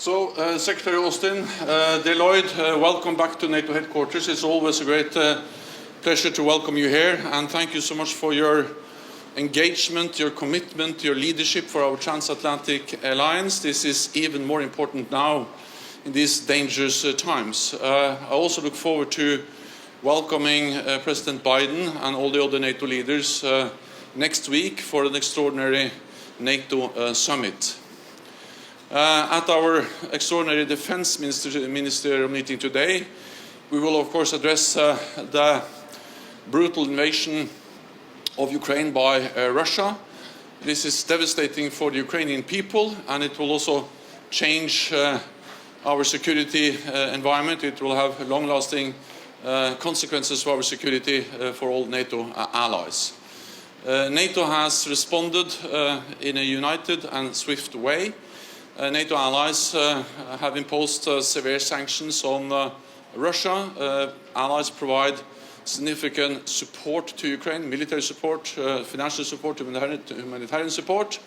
Secretary Austin, Deloitte, welcome back to NATO headquarters. It's always a great pleasure to welcome you here, and thank you so much for your engagement, your commitment, your leadership for our transatlantic alliance. This is even more important now in these dangerous times. I also look forward to welcoming President Biden and all the other NATO leaders next week for an extraordinary NATO summit. At our extraordinary defense ministerial meeting today, we will of course address the brutal invasion of Ukraine by Russia. This is devastating for the Ukrainian people, and it will also change our security environment. It will have long-lasting consequences for our security for all NATO allies. NATO has responded in a united and swift way. NATO allies have imposed severe sanctions on Russia. Allies provide significant support to Ukraine, military support, financial support, humanitarian support,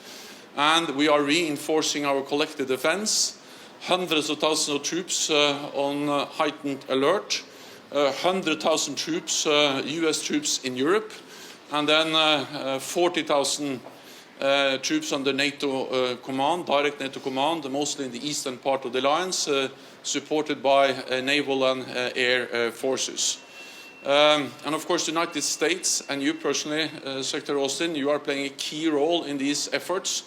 and we are reinforcing our collective defense. Hundreds of thousands of troops on heightened alert, 100,000 troops, US troops in Europe, and then 40,000 troops under NATO command, direct NATO command, mostly in the eastern part of the alliance, supported by naval and air forces. And of course the United States and you personally, Secretary Austin, you are playing a key role in these efforts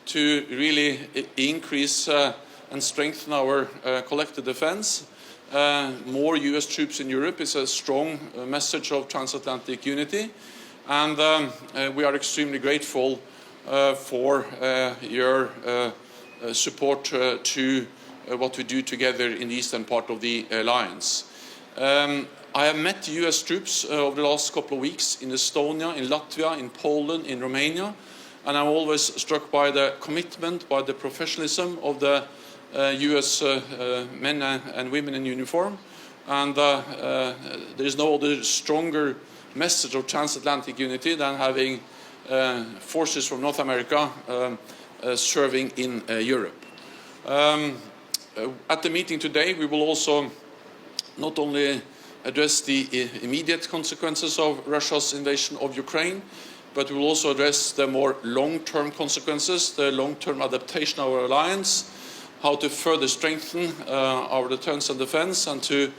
to really increase and strengthen our collective defense. More US troops in Europe is a strong message of transatlantic unity, and we are extremely grateful for your support to what we do together in the eastern part of the alliance. I have met US troops over the last couple of weeks in Estonia, in Latvia, in Poland, in Romania, and I'm always struck by the commitment, by the professionalism of the US men and women in uniform, and there is no other stronger message of transatlantic unity than having forces from North America serving in Europe. At the meeting today, we will also not only address the immediate consequences of Russia's invasion of Ukraine, but we will also address the more long-term consequences, the long-term adaptation of our alliance, how to further strengthen our deterrence and defense, and to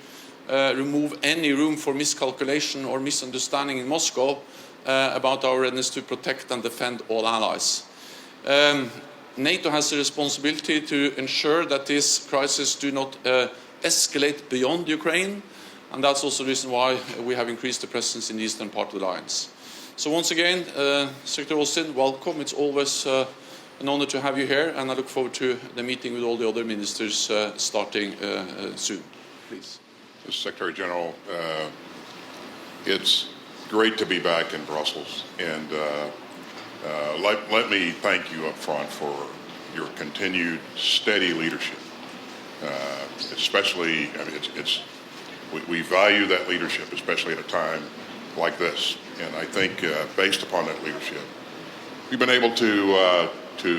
remove any room for miscalculation or misunderstanding in Moscow about our readiness to protect and defend all allies. NATO has the responsibility to ensure that this crisis do not escalate beyond Ukraine, and that's also the reason why we have increased the presence in the eastern part of the alliance. So once again, Secretary Austin, welcome. It's always an honor to have you here, and I look forward to the meeting with all the other ministers starting soon. Please. Secretary General, it's great to be back in Brussels, and let me thank you up front for your continued steady leadership. Especially, I mean, we value that leadership, especially at a time like this. And I think based upon that leadership, we've been able to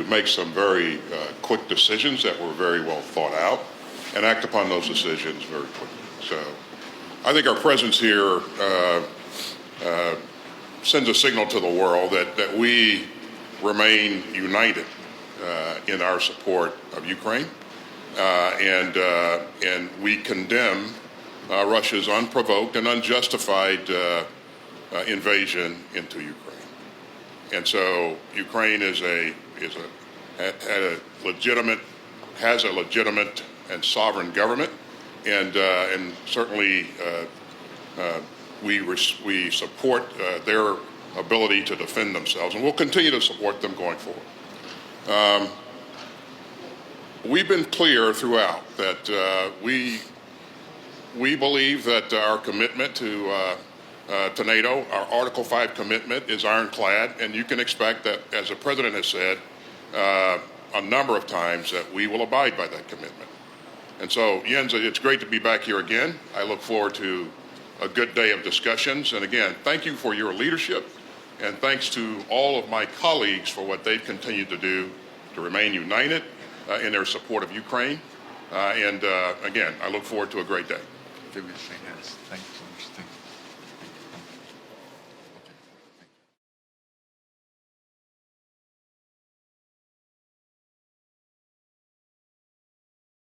make some very quick decisions that were very well thought out and act upon those decisions very quickly. So I think our presence here sends a signal to the world that we remain united in our support of Ukraine, and we condemn Russia's unprovoked and unjustified invasion into Ukraine. And so Ukraine has a legitimate and sovereign government, and certainly we support their ability to defend themselves, and we'll continue to support them going forward. We've been clear throughout that we believe that our commitment to NATO, our Article 5 commitment, is ironclad, and you can expect that, as the President has said a number of times, that we will abide by that commitment. And so, Jens, it's great to be back here again. I look forward to a good day of discussions. And again, thank you for your leadership, and thanks to all of my colleagues for what they've continued to do to remain united in their support of Ukraine. Again, I look forward to a great day. Give me a shake hands. Thank you so much. Thank you.